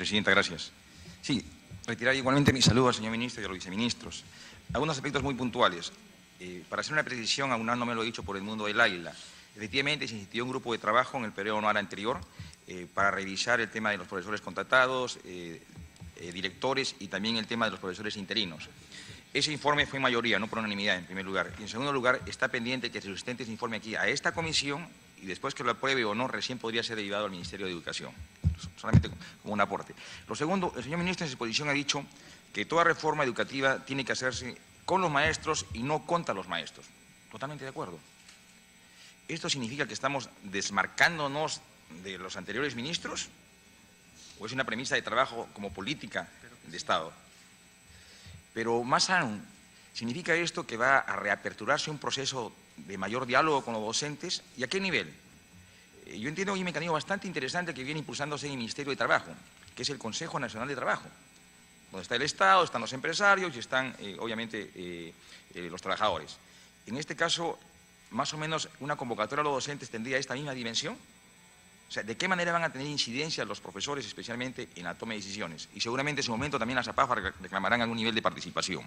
Presidenta, gracias. Sí, retirar igualmente mi saludo al señor ministro y a los viceministros. Algunos aspectos muy puntuales. Para hacer una precisión, aún no me lo he dicho por el mundo del águila. Efectivamente, se instituyó un grupo de trabajo en el periodo anual anterior para revisar el tema de los profesores contratados, directores y también el tema de los profesores interinos. Ese informe fue mayoría, no por unanimidad, en primer lugar. Y en segundo lugar, está pendiente que se sustente ese informe aquí a esta comisión y después que lo apruebe o no, recién podría ser derivado al Ministerio de Educación. Solamente como un aporte. Lo segundo, el señor ministro en su exposición ha dicho que toda reforma educativa tiene que hacerse con los maestros y no contra los maestros. Totalmente de acuerdo. ¿Esto significa que estamos desmarcándonos de los anteriores ministros? ¿O es una premisa de trabajo como política de Estado? Pero más aún, ¿significa esto que va a reaperturarse un proceso de mayor diálogo con los docentes? ¿Y a qué nivel? Yo entiendo que hay un mecanismo bastante interesante que viene impulsándose en el Ministerio de Trabajo, que es el Consejo Nacional de Trabajo, donde está el Estado, están los empresarios y están, obviamente, los trabajadores. En este caso, más o menos, una convocatoria a los docentes tendría esta misma dimensión. O sea, ¿de qué manera van a tener incidencia los profesores, especialmente en la toma de decisiones? Y seguramente en su momento también las APAFA reclamarán algún nivel de participación.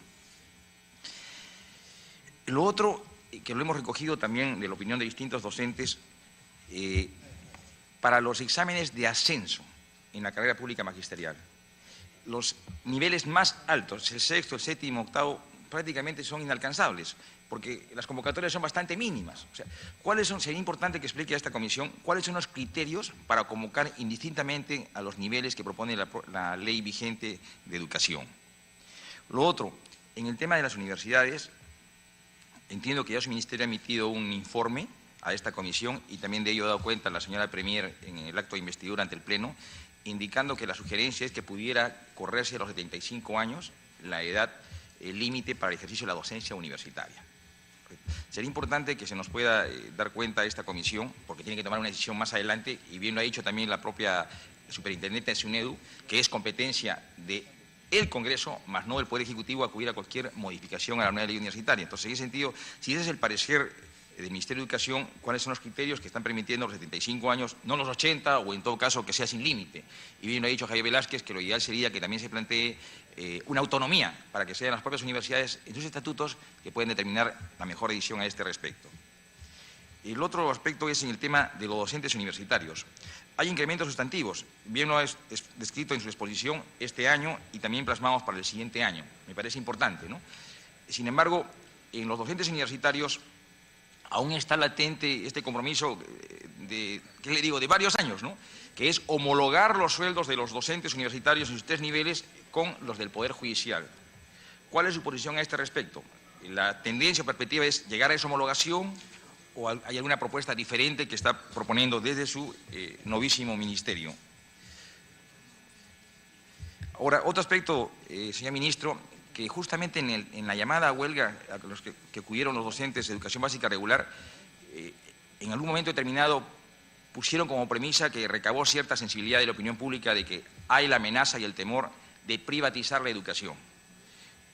Lo otro, que lo hemos recogido también de la opinión de distintos docentes, para los exámenes de ascenso en la carrera pública magisterial, los niveles más altos, el sexto, el séptimo, octavo, prácticamente son inalcanzables, porque las convocatorias son bastante mínimas. O sea, sería importante que explique a esta comisión cuáles son los criterios para convocar indistintamente a los niveles que propone la ley vigente de educación. Lo otro, en el tema de las universidades, entiendo que ya su ministerio ha emitido un informe a esta comisión y también de ello ha dado cuenta la señora Premier en el acto de investidura ante el Pleno, indicando que la sugerencia es que pudiera correrse a los 75 años la edad límite para el ejercicio de la docencia universitaria. Sería importante que se nos pueda dar cuenta a esta comisión, porque tiene que tomar una decisión más adelante, y bien lo ha dicho también la propia superintendente de SUNEDU, que es competencia del Congreso, más no del Poder Ejecutivo, acudir a cualquier modificación a la nueva ley universitaria. Entonces, en ese sentido, si ese es el parecer del Ministerio de Educación, cuáles son los criterios que están permitiendo los 75 años, no los 80, o en todo caso que sea sin límite. Y bien lo ha dicho Javier Velázquez, que lo ideal sería que también se plantee una autonomía para que sean las propias universidades en sus estatutos que pueden determinar la mejor decisión a este respecto. El otro aspecto es en el tema de los docentes universitarios. Hay incrementos sustantivos, bien lo ha descrito en su exposición este año y también plasmamos para el siguiente año. Me parece importante, ¿no? Sin embargo, en los docentes universitarios aún está latente este compromiso de varios años, ¿no? Que es homologar los sueldos de los docentes universitarios en sus 3 niveles con los del Poder Judicial. ¿Cuál es su posición a este respecto? ¿La tendencia o perspectiva es llegar a esa homologación o hay alguna propuesta diferente que está proponiendo desde su novísimo ministerio? Ahora, otro aspecto, señor ministro, que justamente en la llamada huelga a los que acudieron los docentes de educación básica regular, en algún momento determinado pusieron como premisa que recabó cierta sensibilidad de la opinión pública de que hay la amenaza y el temor de privatizar la educación.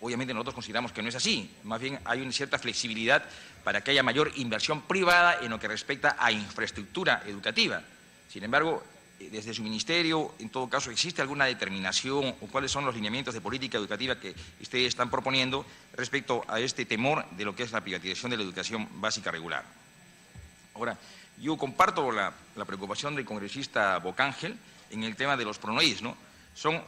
Obviamente nosotros consideramos que no es así, más bien hay una cierta flexibilidad para que haya mayor inversión privada en lo que respecta a infraestructura educativa. Sin embargo, desde su ministerio, en todo caso, ¿existe alguna determinación o cuáles son los lineamientos de política educativa que ustedes están proponiendo respecto a este temor de lo que es la privatización de la educación básica regular? Ahora, yo comparto la preocupación del congresista Bocángel en el tema de los PRONOIS, ¿no? Son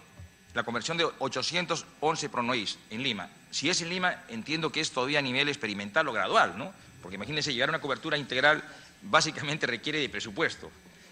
la conversión de 811 PRONOIS en Lima. Si es en Lima, entiendo que es todavía a nivel experimental o gradual, ¿no? Porque imagínense, llegar a una cobertura integral básicamente requiere de presupuesto.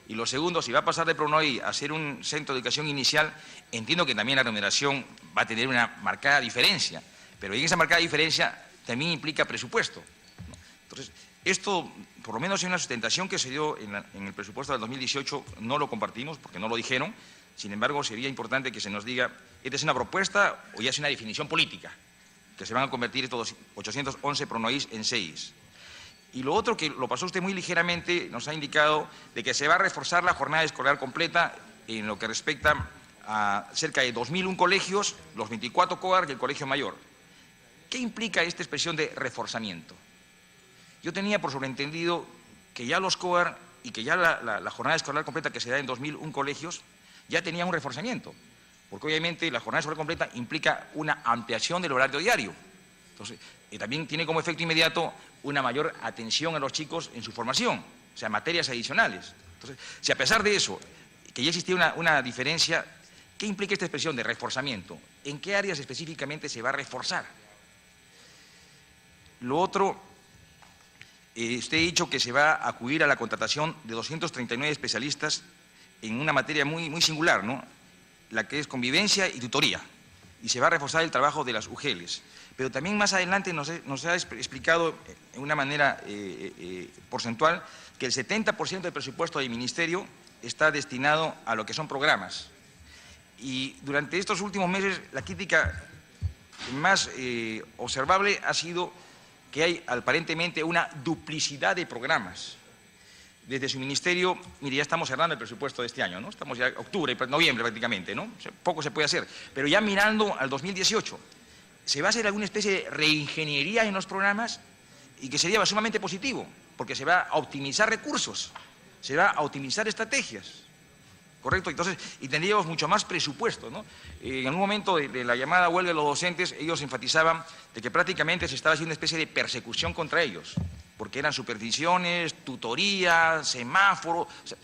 Y lo segundo, si va a pasar de PRONOI a ser un centro de educación inicial, entiendo que también la remuneración va a tener una marcada diferencia, pero en esa marcada diferencia también implica presupuesto, ¿no? Entonces, esto, por lo menos en una sustentación que se dio en el presupuesto del 2018, no lo compartimos porque no lo dijeron. Sin embargo, sería importante que se nos diga, ¿esta es una propuesta o ya es una definición política? Que se van a convertir estos 811 PRONOIs en 6. Y lo otro, que lo pasó usted muy ligeramente, nos ha indicado de que se va a reforzar la jornada escolar completa en lo que respecta a cerca de 2.001 colegios, los 24 COAR y el colegio mayor. ¿Qué implica esta expresión de reforzamiento? Yo tenía por sobreentendido que ya los COAR y que ya la jornada escolar completa que se da en 2.001 colegios ya tenían un reforzamiento, porque obviamente la jornada escolar completa implica una ampliación del horario diario. Entonces, también tiene como efecto inmediato una mayor atención a los chicos en su formación, o sea, materias adicionales. Entonces, si a pesar de eso, que ya existía una diferencia, ¿qué implica esta expresión de reforzamiento? ¿En qué áreas específicamente se va a reforzar? Lo otro, usted ha dicho que se va a acudir a la contratación de 239 especialistas en una materia muy singular, ¿no? La que es convivencia y tutoría, y se va a reforzar el trabajo de las UGELs. Pero también más adelante nos ha explicado de una manera porcentual que el 70% del presupuesto del Ministerio está destinado a lo que son programas. Y durante estos últimos meses la crítica más observable ha sido que hay aparentemente una duplicidad de programas. Desde su ministerio, mire, ya estamos cerrando el presupuesto de este año, ¿no? Estamos ya en octubre, noviembre prácticamente, ¿no? O sea, poco se puede hacer. Pero ya mirando al 2018, ¿se va a hacer alguna especie de reingeniería en los programas? Y que sería sumamente positivo, porque se va a optimizar recursos, se va a optimizar estrategias, ¿correcto? Entonces, y tendríamos mucho más presupuesto, ¿no? En un momento de la llamada huelga de los docentes, ellos enfatizaban de que prácticamente se estaba haciendo una especie de persecución contra ellos, porque eran supervisiones, tutoría, semáforo, o sea,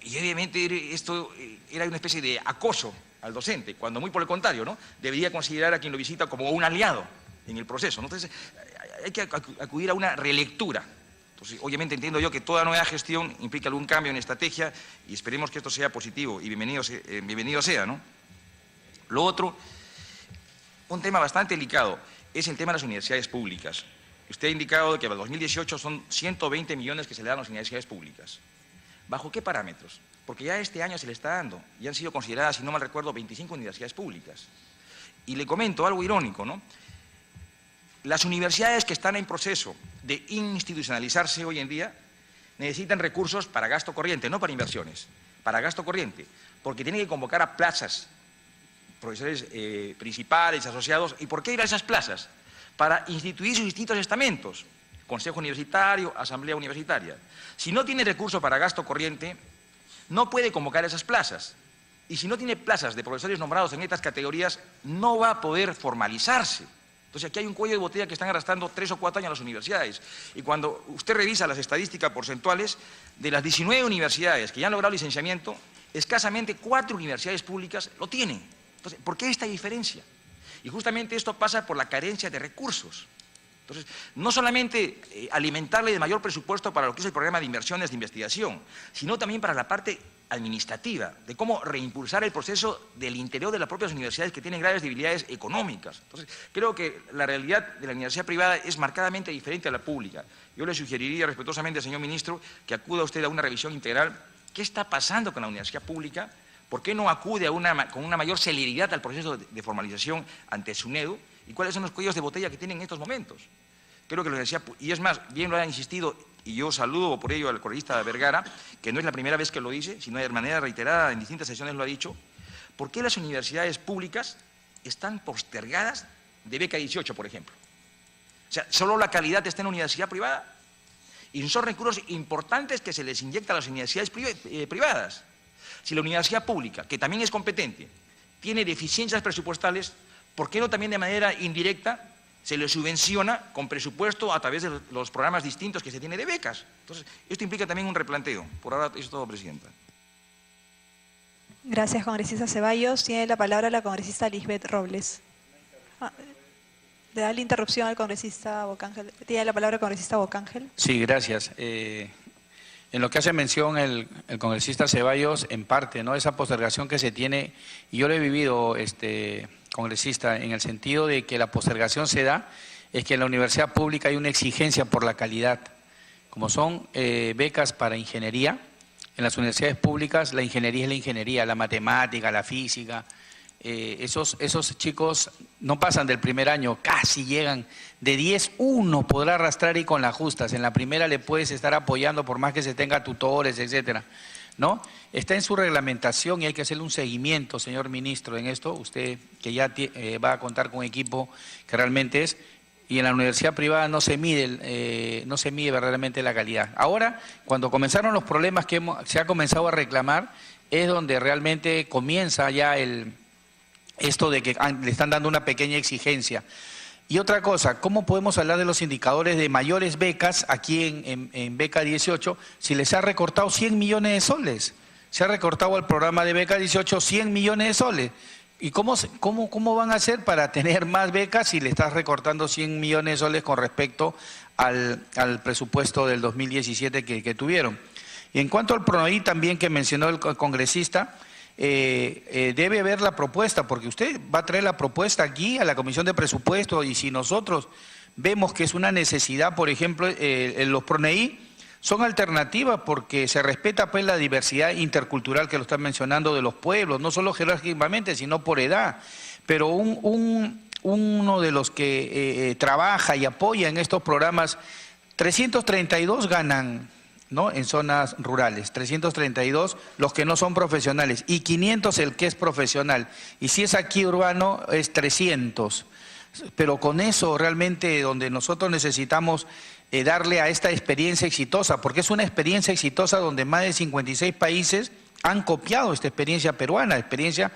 y obviamente esto era una especie de acoso al docente, cuando muy por el contrario, ¿no? Debería considerar a quien lo visita como un aliado en el proceso, ¿no? Entonces, hay que acudir a una relectura. Entonces, obviamente entiendo yo que toda nueva gestión implica algún cambio en estrategia y esperemos que esto sea positivo y bienvenido sea, ¿no? Lo otro, un tema bastante delicado, es el tema de las universidades públicas. Usted ha indicado que para el 2018 son 120 millones que se le dan a las universidades públicas. ¿Bajo qué parámetros? Porque ya este año se le está dando y han sido consideradas, si no mal recuerdo, 25 universidades públicas. Y le comento algo irónico, ¿no? Las universidades que están en proceso de institucionalizarse hoy en día necesitan recursos para gasto corriente, no para inversiones, para gasto corriente, porque tienen que convocar a plazas, profesores principales, asociados. ¿Y por qué ir a esas plazas? Para instituir sus distintos estamentos, consejo universitario, asamblea universitaria. Si no tiene recursos para gasto corriente, no puede convocar esas plazas. Y si no tiene plazas de profesores nombrados en estas categorías, no va a poder formalizarse. Entonces, aquí hay un cuello de botella que están arrastrando 3 o 4 años las universidades. Y cuando usted revisa las estadísticas porcentuales, de las 19 universidades que ya han logrado licenciamiento, escasamente 4 universidades públicas lo tienen. Entonces, ¿por qué esta diferencia? Y justamente esto pasa por la carencia de recursos. Entonces, no solamente alimentarle de mayor presupuesto para lo que es el programa de inversiones de investigación, sino también para la parte administrativa, de cómo reimpulsar el proceso del interior de las propias universidades que tienen graves debilidades económicas. Entonces, creo que la realidad de la universidad privada es marcadamente diferente a la pública. Yo le sugeriría respetuosamente, señor ministro, que acuda usted a una revisión integral. ¿Qué está pasando con la universidad pública? ¿Por qué no acude con una mayor celeridad al proceso de formalización ante SUNEDU? ¿Y cuáles son los cuellos de botella que tienen en estos momentos? Creo que la universidad, y es más, bien lo ha insistido, y yo saludo por ello al congresista Vergara, que no es la primera vez que lo dice, sino de manera reiterada en distintas sesiones lo ha dicho. ¿Por qué las universidades públicas están postergadas de beca 18, por ejemplo? O sea, solo la calidad está en la universidad privada. Y son recursos importantes que se les inyecta a las universidades privadas. Si la universidad pública, que también es competente, tiene deficiencias presupuestales, ¿por qué no también de manera indirecta se le subvenciona con presupuesto a través de los programas distintos que se tiene de becas? Entonces, esto implica también un replanteo. Por ahora, eso es todo, Presidenta. Gracias, congresista Ceballos. Tiene la palabra la congresista Lisbeth Robles. Le da la interrupción al congresista Bocángel. Tiene la palabra el congresista Bocángel. Sí, gracias. En lo que hace mención el congresista Ceballos, en parte, ¿no? Esa postergación que se tiene, y yo lo he vivido, congresista, en el sentido de que la postergación se da, es que en la universidad pública hay una exigencia por la calidad. Como son becas para ingeniería, en las universidades públicas la ingeniería es la ingeniería, la matemática, la física. Esos chicos no pasan del primer año, casi llegan. De 10, uno podrá arrastrar y con las justas. En la primera le puedes estar apoyando por más que se tenga tutores, etcétera, ¿no? Está en su reglamentación y hay que hacerle un seguimiento, señor ministro, en esto. Usted que ya va a contar con un equipo que realmente es, y en la universidad privada no se mide verdaderamente la calidad. Ahora, cuando comenzaron los problemas que se ha comenzado a reclamar, es donde realmente comienza ya esto de que le están dando una pequeña exigencia. Y otra cosa, ¿cómo podemos hablar de los indicadores de mayores becas aquí en Beca 18 si les ha recortado 100 millones de soles? Se ha recortado al programa de Beca 18 100 millones de soles. ¿Y cómo van a hacer para tener más becas si le estás recortando 100 millones de soles con respecto al presupuesto del 2017 que tuvieron? Y en cuanto al PRONOI también que mencionó el congresista, debe ver la propuesta, porque usted va a traer la propuesta aquí a la Comisión de Presupuesto, y si nosotros vemos que es una necesidad, por ejemplo, los PRONEI son alternativas porque se respeta pues la diversidad intercultural que lo están mencionando de los pueblos, no solo jerárquicamente, sino por edad. Pero uno de los que trabaja y apoya en estos programas, 332 ganan, ¿no?, en zonas rurales, 332 los que no son profesionales y 500 el que es profesional. Y si es aquí urbano es 300. Pero con eso realmente donde nosotros necesitamos darle a esta experiencia exitosa, porque es una experiencia exitosa donde más de 56 países han copiado esta experiencia peruana, experiencia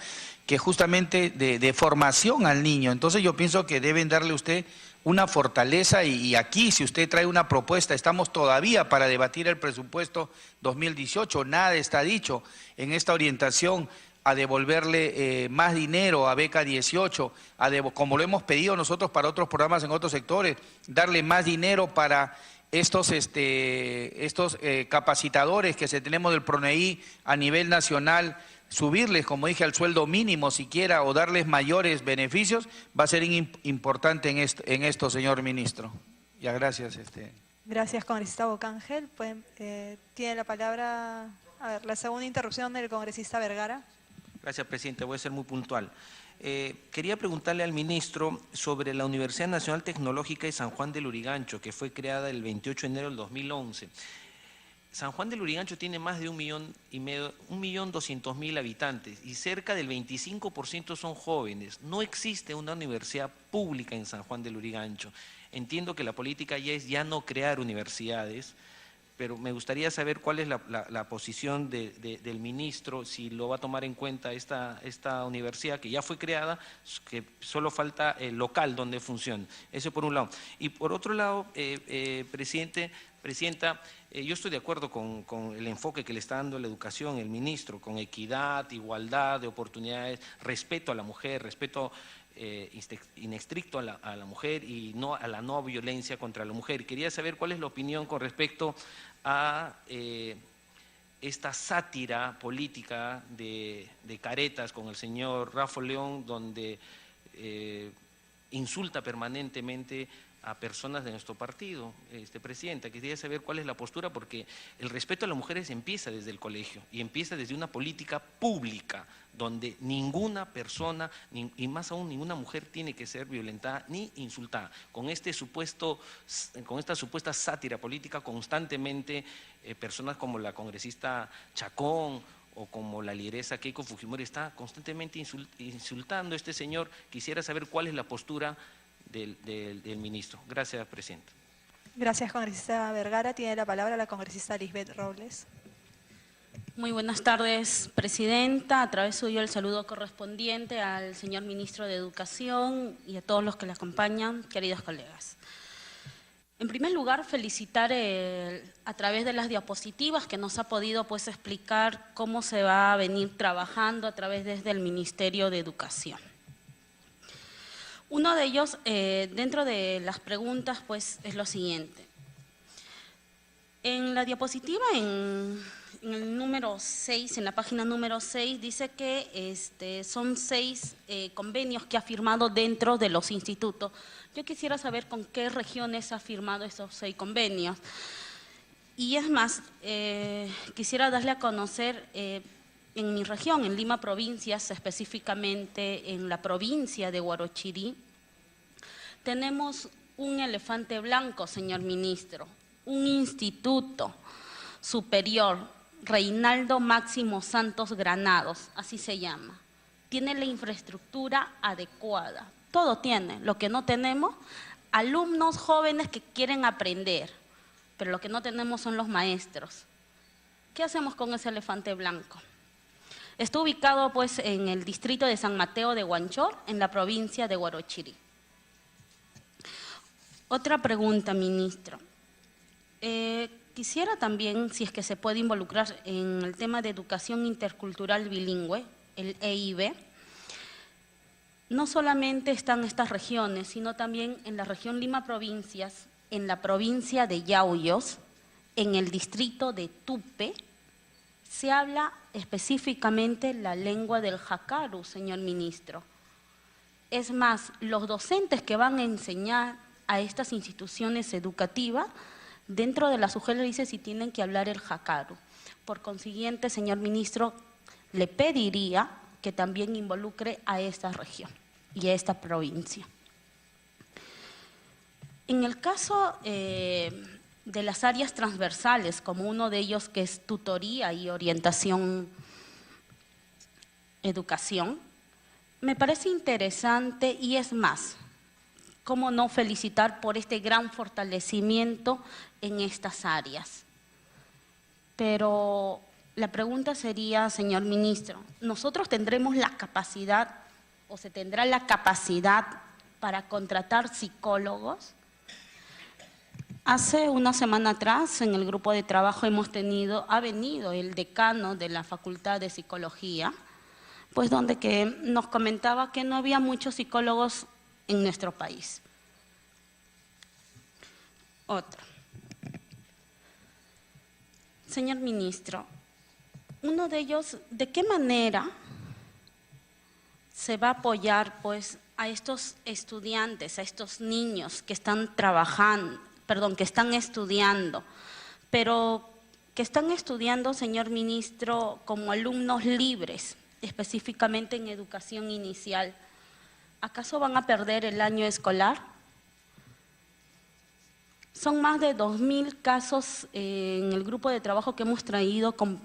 que justamente de formación al niño. Entonces yo pienso que deben darle usted una fortaleza y aquí si usted trae una propuesta, estamos todavía para debatir el presupuesto 2018, nada está dicho en esta orientación a devolverle más dinero a Beca 18, como lo hemos pedido nosotros para otros programas en otros sectores, darle más dinero para estos capacitadores que tenemos del PRONEI a nivel nacional, subirles, como dije, al sueldo mínimo siquiera o darles mayores beneficios, va a ser importante en esto, señor ministro. Ya, gracias. Gracias, congresista Bocángel. Tiene la palabra, la segunda interrupción del congresista Vergara. Gracias, presidente. Voy a ser muy puntual. Quería preguntarle al ministro sobre la Universidad Nacional Tecnológica de San Juan del Lurigancho, que fue creada el 28 de enero del 2011. San Juan del Lurigancho tiene más de 1.200.000 habitantes y cerca del 25% son jóvenes. No existe una universidad pública en San Juan del Lurigancho. Entiendo que la política ya no crear universidades, pero me gustaría saber cuál es la posición del ministro, si lo va a tomar en cuenta esta universidad que ya fue creada, que solo falta el local donde funcione. Eso por un lado. Y por otro lado, Presidenta, yo estoy de acuerdo con el enfoque que le está dando la educación el ministro, con equidad, igualdad de oportunidades, respeto a la mujer, respeto inestricto a la mujer y no a la no violencia contra la mujer. Quería saber cuál es la opinión con respecto a esta sátira política de caretas con el señor Rafa León, donde insulta permanentemente a personas de nuestro partido. Presidenta, quería saber cuál es la postura, porque el respeto a las mujeres empieza desde el colegio y empieza desde una política pública donde ninguna persona, y más aún ninguna mujer, tiene que ser violentada ni insultada. Con esta supuesta sátira política constantemente personas como la congresista Chacón o como la lideresa Keiko Fujimori está constantemente insultando a este señor. Quisiera saber cuál es la postura del ministro. Gracias, presidente. Gracias, congresista Vergara. Tiene la palabra la congresista Lisbeth Robles. Muy buenas tardes, presidenta. A través suyo el saludo correspondiente al señor ministro de Educación y a todos los que le acompañan, queridos colegas. En primer lugar, felicitar a través de las diapositivas que nos ha podido explicar cómo se va a venir trabajando a través desde el Ministerio de Educación. Uno de ellos, dentro de las preguntas, es lo siguiente. En la diapositiva, en el número 6, en la página número 6, dice que son 6 convenios que ha firmado dentro de los institutos. Yo quisiera saber con qué regiones ha firmado esos 6 convenios. Y es más, quisiera darle a conocer en mi región, en Lima Provincias, específicamente en la provincia de Huarochirí, tenemos un elefante blanco, señor ministro, un instituto superior, Reinaldo Máximo Santos Granados, así se llama. Tiene la infraestructura adecuada, todo tiene. Lo que no tenemos, alumnos jóvenes que quieren aprender, pero lo que no tenemos son los maestros. ¿Qué hacemos con ese elefante blanco? Está ubicado pues en el distrito de San Mateo de Huanchor, en la provincia de Huarochirí. Otra pregunta, ministro. Quisiera también, si es que se puede involucrar en el tema de educación intercultural bilingüe, el EIB. No solamente están estas regiones, sino también en la región Lima Provincias, en la provincia de Yauyos, en el distrito de Tupe, se habla específicamente la lengua del Jakaru, señor ministro. Es más, los docentes que van a enseñar a estas instituciones educativas, dentro de la sugerencia dice si tienen que hablar el Jakaru. Por consiguiente, señor ministro, le pediría que también involucre a esta región y a esta provincia. En el caso de las áreas transversales, como uno de ellos que es tutoría y orientación, educación, me parece interesante y es más, cómo no felicitar por este gran fortalecimiento en estas áreas. Pero la pregunta sería, señor ministro, ¿nosotros tendremos la capacidad o se tendrá la capacidad para contratar psicólogos? Hace una semana atrás, en el grupo de trabajo ha venido el decano de la Facultad de Psicología, pues donde que nos comentaba que no había muchos psicólogos en nuestro país. Otro. Señor ministro, uno de ellos, ¿de qué manera se va a apoyar pues a estos estudiantes, a estos niños que están que están estudiando, pero que están estudiando, señor ministro, como alumnos libres, específicamente en educación inicial? ¿Acaso van a perder el año escolar? Son más de 2.000 casos en el grupo de trabajo que hemos traído con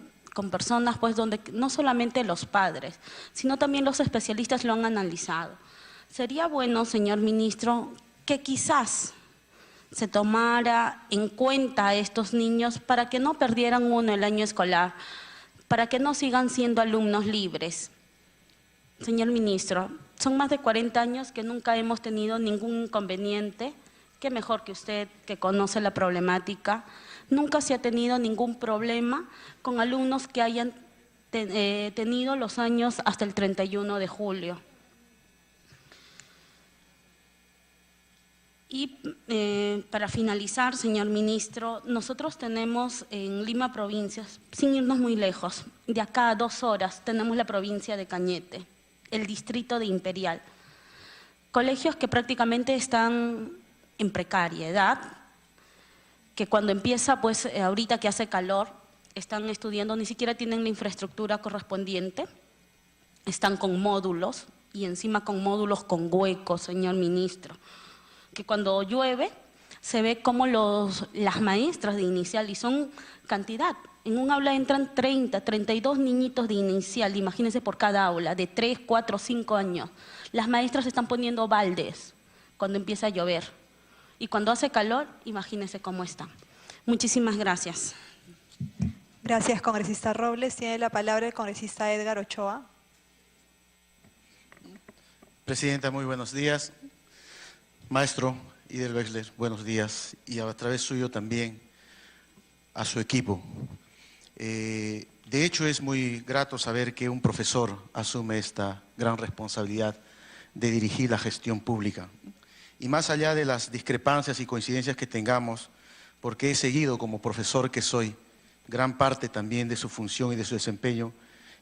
personas, pues, donde no solamente los padres, sino también los especialistas lo han analizado. Sería bueno, señor ministro, que quizás se tomara en cuenta a estos niños para que no perdieran el año escolar, para que no sigan siendo alumnos libres. Señor ministro, son más de 40 años que nunca hemos tenido ningún inconveniente. Qué mejor que usted, que conoce la problemática. Nunca se ha tenido ningún problema con alumnos que hayan tenido los años hasta el 31 de julio. Y para finalizar, señor ministro, nosotros tenemos en Lima Provincias, sin irnos muy lejos, de acá a 2 horas, tenemos la provincia de Cañete, el distrito de Imperial. Colegios que prácticamente están en precariedad, que cuando empieza, pues ahorita que hace calor, están estudiando, ni siquiera tienen la infraestructura correspondiente, están con módulos y encima con módulos con huecos, señor ministro, que cuando llueve se ve como las maestras de inicial, y son cantidad, en un aula entran 30, 32 niñitos de inicial, imagínense por cada aula, de 3, 4, 5 años. Las maestras están poniendo baldes cuando empieza a llover. Y cuando hace calor, imagínense cómo están. Muchísimas gracias. Gracias, congresista Robles. Tiene la palabra el congresista Edgar Ochoa. Presidenta, muy buenos días. Maestro Ider Wexler, buenos días. Y a través suyo también a su equipo. De hecho, es muy grato saber que un profesor asume esta gran responsabilidad de dirigir la gestión pública. Y más allá de las discrepancias y coincidencias que tengamos, porque he seguido como profesor que soy gran parte también de su función y de su desempeño,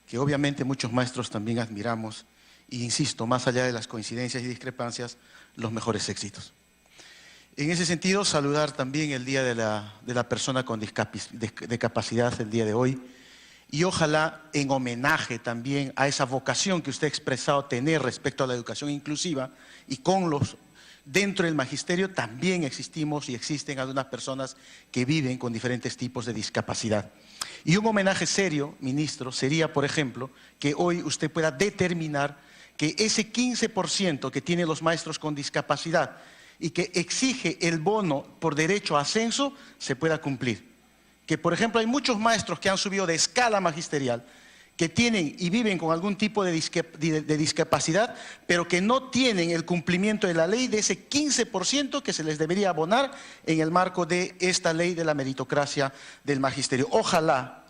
que obviamente muchos maestros también admiramos, e insisto, más allá de las coincidencias y discrepancias, los mejores éxitos. En ese sentido, saludar también el Día de la Persona con Discapacidad el día de hoy, y ojalá en homenaje también a esa vocación que usted ha expresado tener respecto a la educación inclusiva, y dentro del magisterio también existimos y existen algunas personas que viven con diferentes tipos de discapacidad. Y un homenaje serio, ministro, sería, por ejemplo, que hoy usted pueda determinar que ese 15% que tienen los maestros con discapacidad y que exige el bono por derecho a ascenso, se pueda cumplir. Que, por ejemplo, hay muchos maestros que han subido de escala magisterial, que tienen y viven con algún tipo de discapacidad, pero que no tienen el cumplimiento de la ley de ese 15% que se les debería abonar en el marco de esta ley de la meritocracia del magisterio. Ojalá,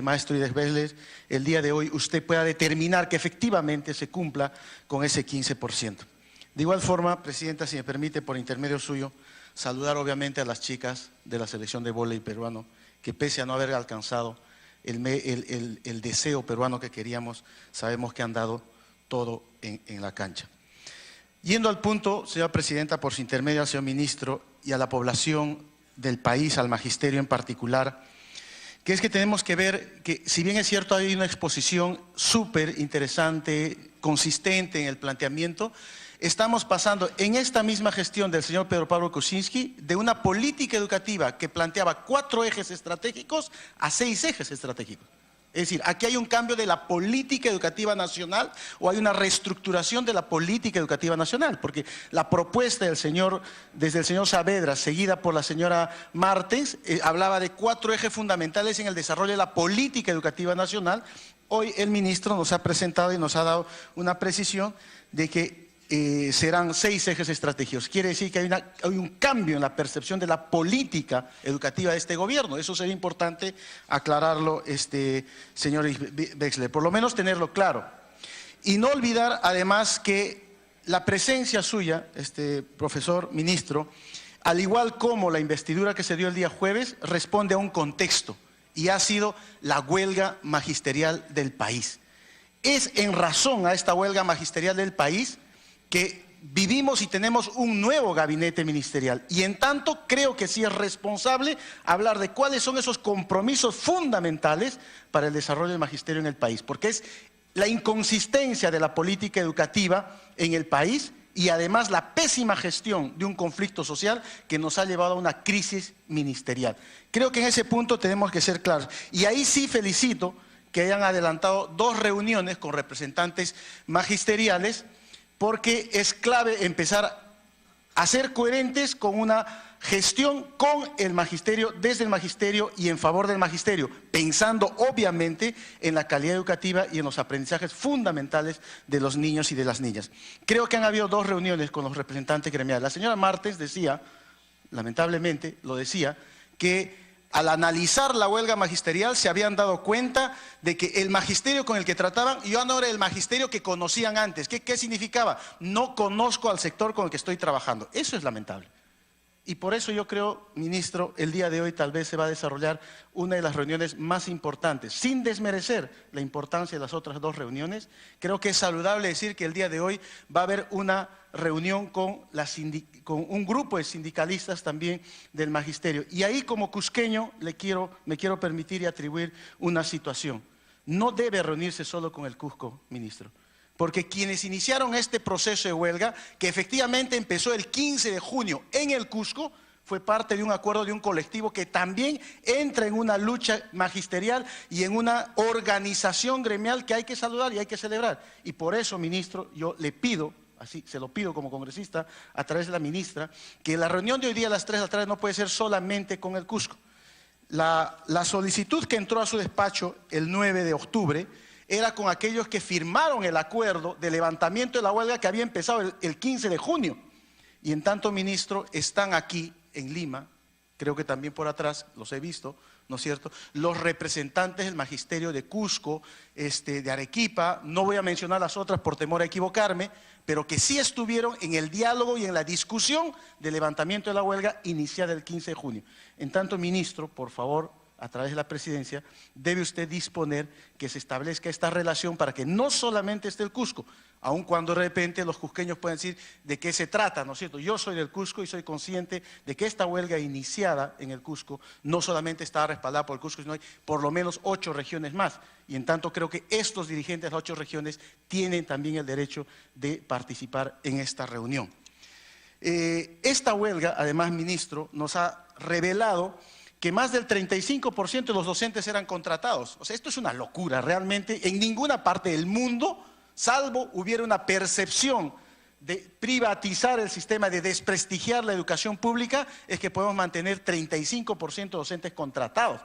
maestro Ides Wexler, el día de hoy usted pueda determinar que efectivamente se cumpla con ese 15%. De igual forma, Presidenta, si me permite, por intermedio suyo, saludar obviamente a las chicas de la selección de vóley peruano, que pese a no haber alcanzado el deseo peruano que queríamos, sabemos que han dado todo en la cancha. Yendo al punto, señora Presidenta, por su intermedio al señor Ministro y a la población del país, al magisterio en particular, que es que tenemos que ver que, si bien es cierto, hay una exposición súper interesante, consistente en el planteamiento, estamos pasando en esta misma gestión del señor Pedro Pablo Kuczynski de una política educativa que planteaba 4 ejes estratégicos a 6 ejes estratégicos. Es decir, aquí hay un cambio de la política educativa nacional o hay una reestructuración de la política educativa nacional, porque la propuesta del señor, desde el señor Saavedra, seguida por la señora Martens, hablaba de 4 ejes fundamentales en el desarrollo de la política educativa nacional. Hoy el ministro nos ha presentado y nos ha dado una precisión de que serán 6 ejes estratégicos. Quiere decir que hay un cambio en la percepción de la política educativa de este gobierno. Eso sería importante aclararlo, señor Wexler, por lo menos tenerlo claro. Y no olvidar además que la presencia suya, profesor ministro, al igual como la investidura que se dio el día jueves, responde a un contexto y ha sido la huelga magisterial del país. Es en razón a esta huelga magisterial del país que vivimos y tenemos un nuevo gabinete ministerial. Y en tanto creo que sí es responsable hablar de cuáles son esos compromisos fundamentales para el desarrollo del magisterio en el país, porque es la inconsistencia de la política educativa en el país y además la pésima gestión de un conflicto social que nos ha llevado a una crisis ministerial. Creo que en ese punto tenemos que ser claros. Y ahí sí felicito que hayan adelantado 2 reuniones con representantes magisteriales, porque es clave empezar a ser coherentes con una gestión con el magisterio, desde el magisterio y en favor del magisterio, pensando obviamente en la calidad educativa y en los aprendizajes fundamentales de los niños y de las niñas. Creo que han habido 2 reuniones con los representantes gremiales. La señora Martens decía, lamentablemente lo decía, que al analizar la huelga magisterial se habían dado cuenta de que el magisterio con el que trataban ya no era el magisterio que conocían antes. ¿Qué significaba? No conozco al sector con el que estoy trabajando. Eso es lamentable. Y por eso yo creo, ministro, el día de hoy tal vez se va a desarrollar una de las reuniones más importantes, sin desmerecer la importancia de las otras 2 reuniones. Creo que es saludable decir que el día de hoy va a haber una reunión con un grupo de sindicalistas también del magisterio. Y ahí, como cusqueño, me quiero permitir y atribuir una situación. No debe reunirse solo con el Cusco, ministro, porque quienes iniciaron este proceso de huelga, que efectivamente empezó el 15 de junio en el Cusco, fue parte de un acuerdo de un colectivo que también entra en una lucha magisterial y en una organización gremial que hay que saludar y hay que celebrar. Y por eso, ministro, yo le pido, así se lo pido como congresista, a través de la ministra, que la reunión de hoy día a las 3 de la tarde no puede ser solamente con el Cusco. La solicitud que entró a su despacho el 9 de octubre era con aquellos que firmaron el acuerdo de levantamiento de la huelga que había empezado el 15 de junio. Y en tanto, ministro, están aquí en Lima, creo que también por atrás, los he visto, ¿no es cierto?, los representantes del magisterio de Cusco, de Arequipa, no voy a mencionar las otras por temor a equivocarme, pero que sí estuvieron en el diálogo y en la discusión del levantamiento de la huelga iniciada el 15 de junio. En tanto, ministro, por favor, a través de la presidencia, debe usted disponer que se establezca esta relación para que no solamente esté el Cusco, aun cuando de repente los cusqueños pueden decir de qué se trata, ¿no es cierto? Yo soy del Cusco y soy consciente de que esta huelga iniciada en el Cusco no solamente está respaldada por el Cusco, sino hay por lo menos 8 regiones más. Y en tanto creo que estos dirigentes de las 8 regiones tienen también el derecho de participar en esta reunión. Esta huelga, además, ministro, nos ha revelado que más del 35% de los docentes eran contratados. O sea, esto es una locura, realmente. En ninguna parte del mundo, salvo hubiera una percepción de privatizar el sistema, de desprestigiar la educación pública, es que podemos mantener 35% de docentes contratados.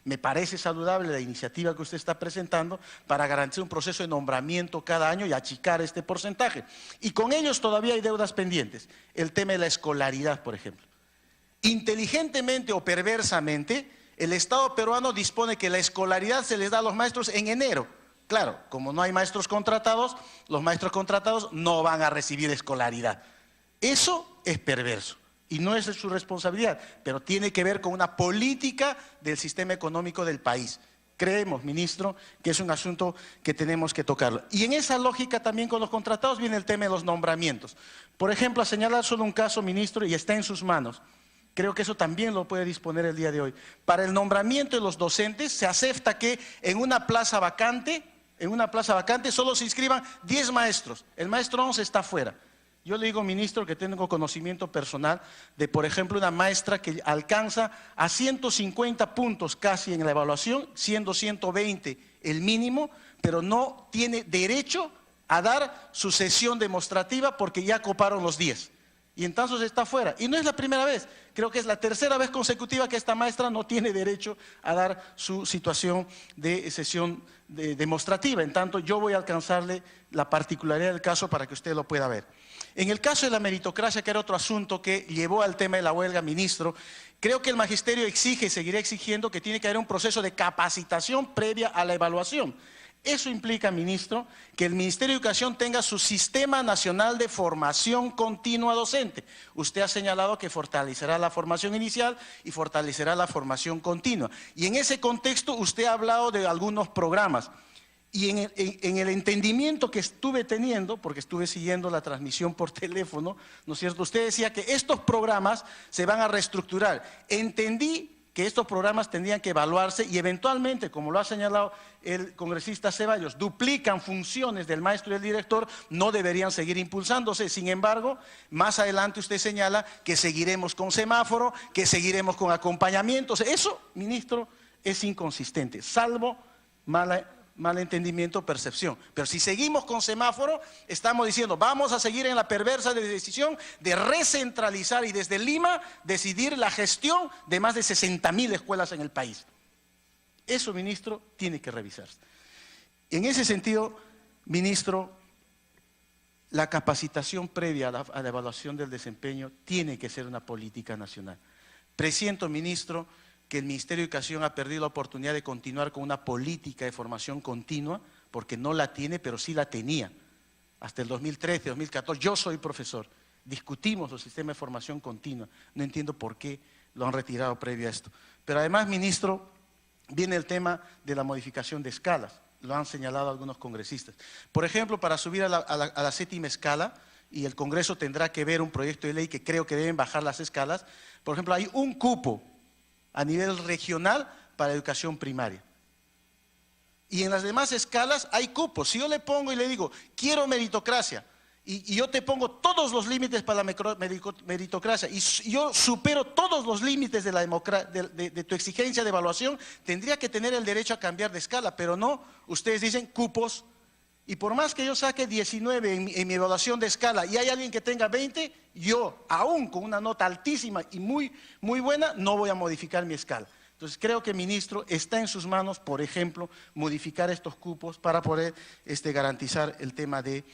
Me parece saludable la iniciativa que usted está presentando para garantizar un proceso de nombramiento cada año y achicar este porcentaje. Y con ellos todavía hay deudas pendientes. El tema de la escolaridad, por ejemplo. Inteligentemente o perversamente, el Estado peruano dispone que la escolaridad se les da a los maestros en enero. Claro, como no hay maestros contratados, los maestros contratados no van a recibir escolaridad. Eso es perverso y no es su responsabilidad, pero tiene que ver con una política del sistema económico del país. Creemos, ministro, que es un asunto que tenemos que tocarlo. Y en esa lógica también con los contratados viene el tema de los nombramientos. Por ejemplo, a señalar solo un caso, ministro, y está en sus manos. Creo que eso también lo puede disponer el día de hoy. Para el nombramiento de los docentes se acepta que en una plaza vacante solo se inscriban 10 maestros. El maestro 11 está fuera. Yo le digo, ministro, que tengo conocimiento personal de, por ejemplo, una maestra que alcanza a 150 puntos casi en la evaluación, siendo 120 el mínimo, pero no tiene derecho a dar su sesión demostrativa porque ya coparon los 10. Y entonces está fuera. Y no es la primera vez, creo que es la tercera vez consecutiva que esta maestra no tiene derecho a dar su situación de sesión demostrativa. En tanto, yo voy a alcanzarle la particularidad del caso para que usted lo pueda ver. En el caso de la meritocracia, que era otro asunto que llevó al tema de la huelga, ministro, creo que el magisterio exige y seguirá exigiendo que tiene que haber un proceso de capacitación previa a la evaluación. Eso implica, ministro, que el Ministerio de Educación tenga su Sistema Nacional de Formación Continua Docente. Usted ha señalado que fortalecerá la formación inicial y fortalecerá la formación continua. Y en ese contexto usted ha hablado de algunos programas. Y en el entendimiento que estuve teniendo, porque estuve siguiendo la transmisión por teléfono, ¿no es cierto? Usted decía que estos programas se van a reestructurar. Entendí que estos programas tendrían que evaluarse y eventualmente, como lo ha señalado el congresista Ceballos, duplican funciones del maestro y del director, no deberían seguir impulsándose. Sin embargo, más adelante usted señala que seguiremos con semáforo, que seguiremos con acompañamientos. Eso, ministro, es inconsistente, salvo malentendimiento o percepción. Pero si seguimos con semáforo, estamos diciendo, vamos a seguir en la perversa decisión de recentralizar y desde Lima decidir la gestión de más de 60.000 escuelas en el país. Eso, ministro, tiene que revisarse. En ese sentido, ministro, la capacitación previa a la evaluación del desempeño tiene que ser una política nacional. Presiento, ministro, que el Ministerio de Educación ha perdido la oportunidad de continuar con una política de formación continua, porque no la tiene, pero sí la tenía. Hasta el 2013, 2014, yo soy profesor, discutimos los sistemas de formación continua, no entiendo por qué lo han retirado previo a esto. Pero además, ministro, viene el tema de la modificación de escalas, lo han señalado algunos congresistas. Por ejemplo, para subir a la séptima escala, y el Congreso tendrá que ver un proyecto de ley que creo que deben bajar las escalas, por ejemplo, hay un cupo a nivel regional para educación primaria. Y en las demás escalas hay cupos. Si yo le pongo y le digo, quiero meritocracia, y yo te pongo todos los límites para la meritocracia, y yo supero todos los límites de tu exigencia de evaluación, tendría que tener el derecho a cambiar de escala, pero no, ustedes dicen cupos, y por más que yo saque 19 en mi evaluación de escala y hay alguien que tenga 20, yo, aún con una nota altísima y muy buena, no voy a modificar mi escala. Entonces creo que, ministro, está en sus manos, por ejemplo, modificar estos cupos para poder garantizar el tema de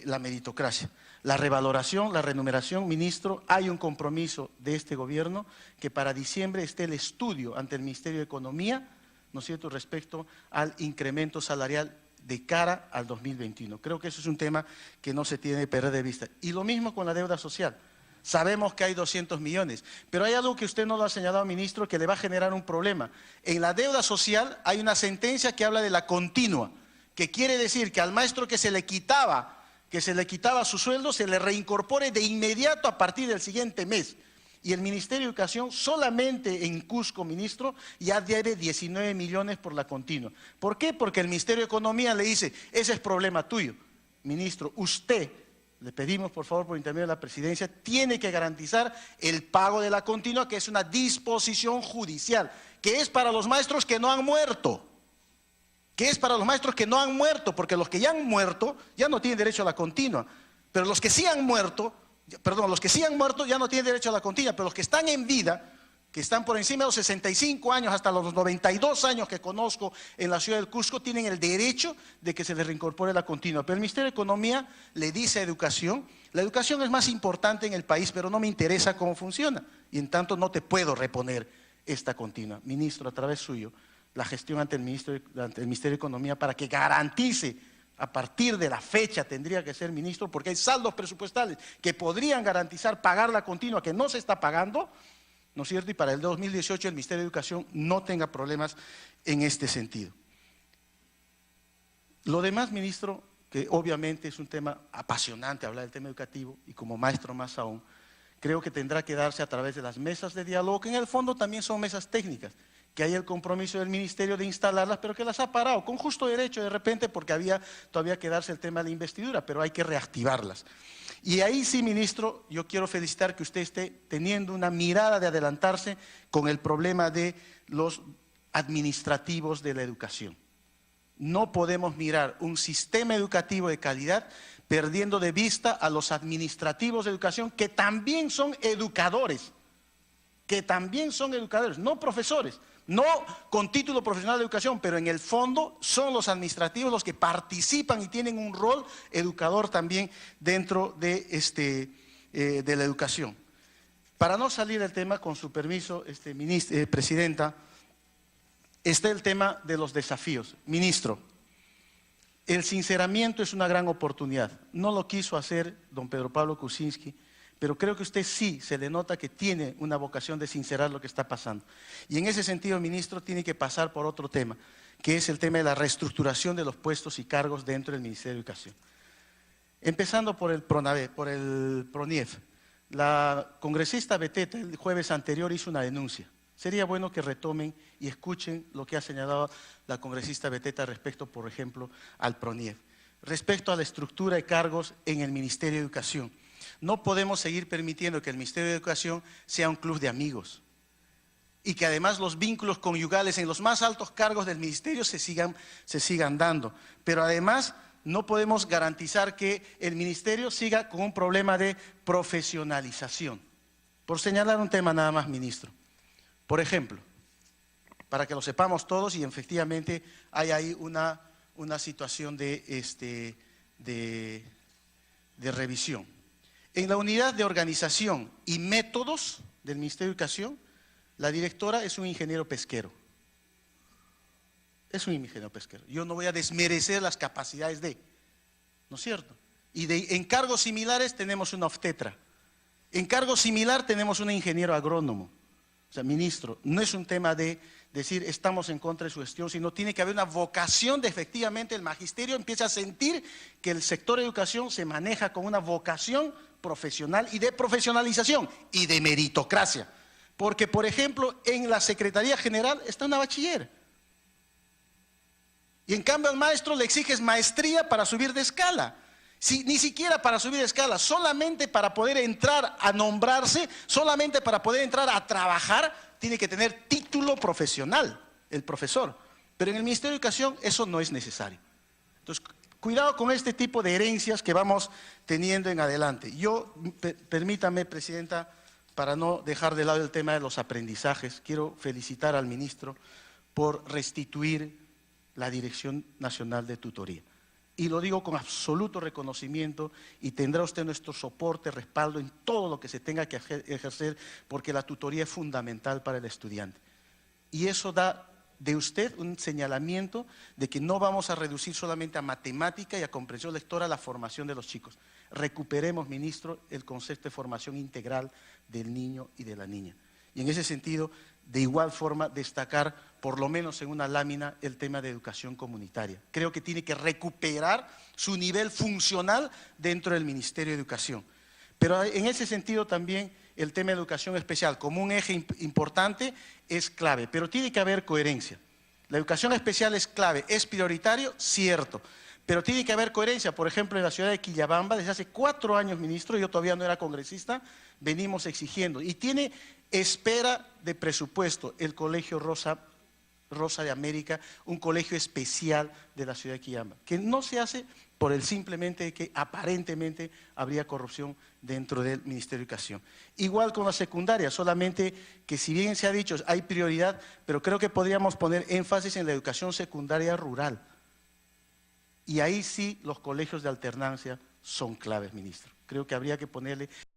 la meritocracia. La revaloración, la remuneración, ministro, hay un compromiso de este gobierno que para diciembre esté el estudio ante el Ministerio de Economía, ¿no es cierto?, respecto al incremento salarial de cara al 2021. Creo que eso es un tema que no se tiene que perder de vista. Y lo mismo con la deuda social. Sabemos que hay 200 millones, pero hay algo que usted no lo ha señalado, ministro, que le va a generar un problema. En la deuda social hay una sentencia que habla de la continua, que quiere decir que al maestro que se le quitaba su sueldo, se le reincorpore de inmediato a partir del siguiente mes. Y el Ministerio de Educación solamente en Cusco, ministro, ya debe 19 millones por la continua. ¿Por qué? Porque el Ministerio de Economía le dice, ese es problema tuyo. Ministro, usted, le pedimos por favor por intermedio de la presidencia, tiene que garantizar el pago de la continua, que es una disposición judicial, que es para los maestros que no han muerto. Porque los que ya han muerto ya no tienen derecho a la continua. Pero los que sí han muerto ya no tienen derecho a la continua, pero los que están en vida que están por encima de los 65 años hasta los 92 años que conozco en la ciudad del Cusco, tienen el derecho de que se les reincorpore la continua. Pero el Ministerio de Economía le dice a Educación, la educación es más importante en el país, pero no me interesa cómo funciona, y en tanto no te puedo reponer esta continua. Ministro, a través suyo, la gestión ante el Ministerio de Economía para que garantice, a partir de la fecha tendría que ser ministro, porque hay saldos presupuestales que podrían garantizar pagar la continua que no se está pagando, ¿no es cierto? Y para el 2018 el Ministerio de Educación no tenga problemas en este sentido. Lo demás, ministro, que obviamente es un tema apasionante hablar del tema educativo, y como maestro más aún, creo que tendrá que darse a través de las mesas de diálogo, que en el fondo también son mesas técnicas, que hay el compromiso del Ministerio de instalarlas, pero que las ha parado, con justo derecho de repente, porque había todavía que darse el tema de la investidura, pero hay que reactivarlas. Y ahí sí, ministro, yo quiero felicitar que usted esté teniendo una mirada de adelantarse con el problema de los administrativos de la educación. No podemos mirar un sistema educativo de calidad perdiendo de vista a los administrativos de educación, que también son educadores, no profesores, no con título profesional de educación, pero en el fondo son los administrativos los que participan y tienen un rol educador también dentro de, de la educación. Para no salir del tema, con su permiso, Presidenta, está el tema de los desafíos. Ministro, el sinceramiento es una gran oportunidad. No lo quiso hacer don Pedro Pablo Kuczynski, pero creo que usted sí se le nota que tiene una vocación de sincerar lo que está pasando. Y en ese sentido, ministro, tiene que pasar por otro tema, que es el tema de la reestructuración de los puestos y cargos dentro del Ministerio de Educación. Empezando por el PRONIEF. La congresista Beteta el jueves anterior hizo una denuncia. Sería bueno que retomen y escuchen lo que ha señalado la congresista Beteta respecto, por ejemplo, al PRONIEF. Respecto a la estructura de cargos en el Ministerio de Educación. No podemos seguir permitiendo que el Ministerio de Educación sea un club de amigos y que además los vínculos conyugales en los más altos cargos del Ministerio se sigan dando. Pero además no podemos garantizar que el Ministerio siga con un problema de profesionalización. Por señalar un tema nada más, ministro. Por ejemplo, para que lo sepamos todos, y efectivamente hay ahí una situación de revisión. En la unidad de organización y métodos del Ministerio de Educación, la directora es un ingeniero pesquero. Es un ingeniero pesquero. Yo no voy a desmerecer las capacidades de, ¿no es cierto? Y en cargos similares tenemos una obstetra. En cargo similar tenemos un ingeniero agrónomo. O sea, ministro, no es un tema de decir estamos en contra de su gestión, sino tiene que haber una vocación de efectivamente el magisterio empiece a sentir que el sector de educación se maneja con una vocación profesional y de profesionalización y de meritocracia. Porque, por ejemplo, en la Secretaría General está una bachiller. Y en cambio al maestro le exiges maestría para subir de escala. Ni siquiera para subir de escala, solamente para poder entrar a nombrarse, solamente para poder entrar a trabajar, tiene que tener título profesional, el profesor. Pero en el Ministerio de Educación eso no es necesario. Entonces, cuidado con este tipo de herencias que vamos teniendo en adelante. Yo, permítame, Presidenta, para no dejar de lado el tema de los aprendizajes, quiero felicitar al ministro por restituir la Dirección Nacional de Tutoría. Y lo digo con absoluto reconocimiento y tendrá usted nuestro soporte, respaldo en todo lo que se tenga que ejercer, porque la tutoría es fundamental para el estudiante. Y eso da de usted un señalamiento de que no vamos a reducir solamente a matemática y a comprensión lectora la formación de los chicos. Recuperemos, ministro, el concepto de formación integral del niño y de la niña. Y en ese sentido, de igual forma, destacar, por lo menos en una lámina, el tema de educación comunitaria. Creo que tiene que recuperar su nivel funcional dentro del Ministerio de Educación. Pero en ese sentido también el tema de educación especial, como un eje importante, es clave, pero tiene que haber coherencia. La educación especial es clave, es prioritario, cierto, pero tiene que haber coherencia. Por ejemplo, en la ciudad de Quillabamba, desde hace 4 años, ministro, yo todavía no era congresista, venimos exigiendo, y tiene espera de presupuesto el Colegio Rosa Rosa de América, un colegio especial de la ciudad de Quillamba, que no se hace por el simplemente que aparentemente habría corrupción dentro del Ministerio de Educación. Igual con la secundaria, solamente que si bien se ha dicho hay prioridad, pero creo que podríamos poner énfasis en la educación secundaria rural. Y ahí sí los colegios de alternancia son claves, ministro. Creo que habría que ponerle